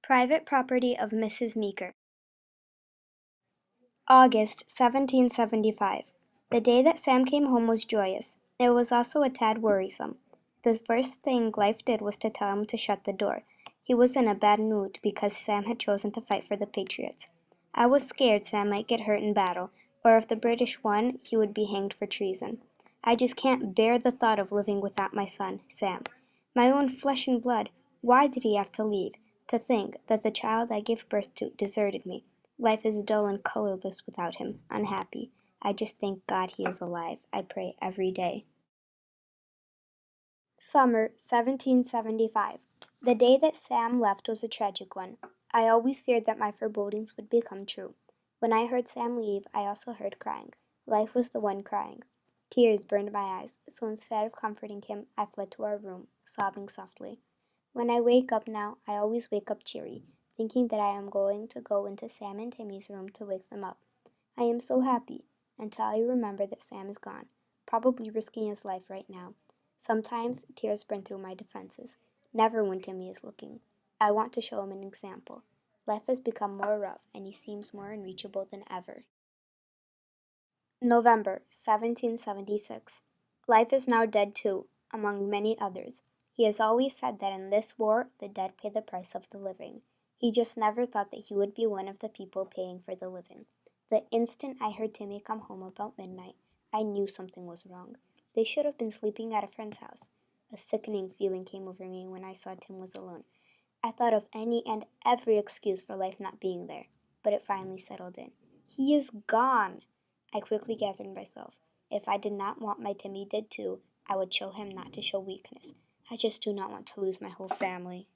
Private property of Mrs. Meeker. August 1775. The day that Sam came home was joyous. It was also a tad worrisome. The first thing life did was to tell him to shut the door. He was in a bad mood because Sam had chosen to fight for the Patriots. I was scared Sam might get hurt in battle, or if the British won, he would be hanged for treason. I just can't bear the thought of living without my son, Sam. My own flesh and blood. Why did he have to leave? To think that the child I gave birth to deserted me. Life is dull and colorless without him. Unhappy. I just thank God he is alive. I pray every day. Summer 1775. The day that Sam left was a tragic one. I always feared that my forebodings would become true. When I heard Sam leave, I also heard crying. Life was the one crying. Tears burned my eyes, so instead of comforting him, I fled to our room, sobbing softly. When I wake up now, I always wake up cheery, thinking that I am going to go into Sam and Timmy's room to wake them up. I am so happy, until I remember that Sam is gone, probably risking his life right now. Sometimes tears burn through my defenses, never when Timmy is looking. I want to show him an example. Life has become more rough, and he seems more unreachable than ever. November 1776. Life is now dead too, among many others. He has always said that in this war, the dead pay the price of the living. He just never thought that he would be one of the people paying for the living. The instant I heard Timmy come home about midnight, I knew something was wrong. They should have been sleeping at a friend's house. A sickening feeling came over me when I saw Tim was alone. I thought of any and every excuse for life not being there, but it finally settled in. He is gone! I quickly gathered myself. If I did not want my Timmy dead too, I would show him not to show weakness. I just do not want to lose my whole family.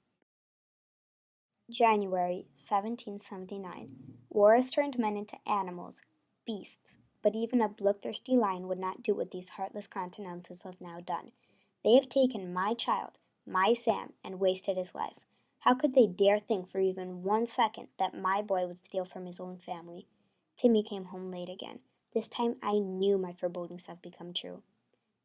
January 1779. War has turned men into animals, beasts, but even a bloodthirsty lion would not do what these heartless Continentals have now done. They have taken my child, my Sam, and wasted his life. How could they dare think for even 1 second that my boy would steal from his own family? Timmy came home late again. This time I knew my forebodings have become true.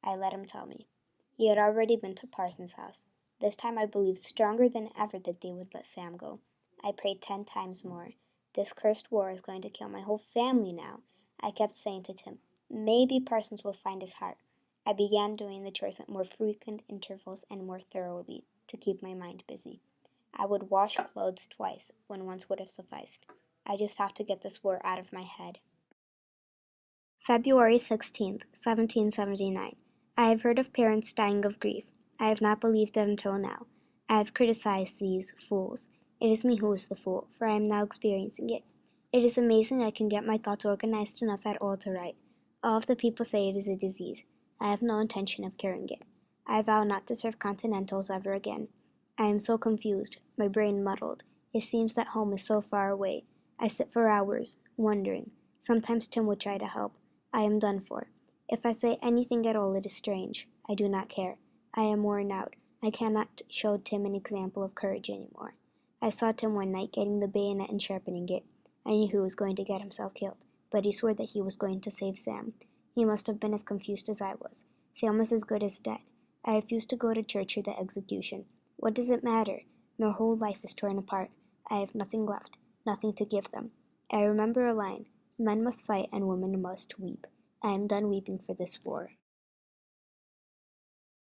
I let him tell me. He had already been to Parsons' house. This time I believed stronger than ever that they would let Sam go. I prayed 10 times more. This cursed war is going to kill my whole family now. I kept saying to Tim, maybe Parsons will find his heart. I began doing the chores at more frequent intervals and more thoroughly to keep my mind busy. I would wash clothes twice when once would have sufficed. I just have to get this war out of my head. February 16th, 1779. I have heard of parents dying of grief. I have not believed it until now. I have criticized these fools. It is me who is the fool, for I am now experiencing it. It is amazing I can get my thoughts organized enough at all to write. All of the people say it is a disease. I have no intention of curing it. I vow not to serve Continentals ever again. I am so confused, my brain muddled. It seems that home is so far away. I sit for hours, wondering. Sometimes Tim would try to help. I am done for. If I say anything at all, it is strange. I do not care. I am worn out. I cannot show Tim an example of courage anymore. I saw Tim one night getting the bayonet and sharpening it. I knew he was going to get himself killed, but he swore that he was going to save Sam. He must have been as confused as I was. Sam was as good as dead. I refused to go to church or the execution. What does it matter? My whole life is torn apart. I have nothing left, nothing to give them. I remember a line, men must fight and women must weep. I am done weeping for this war.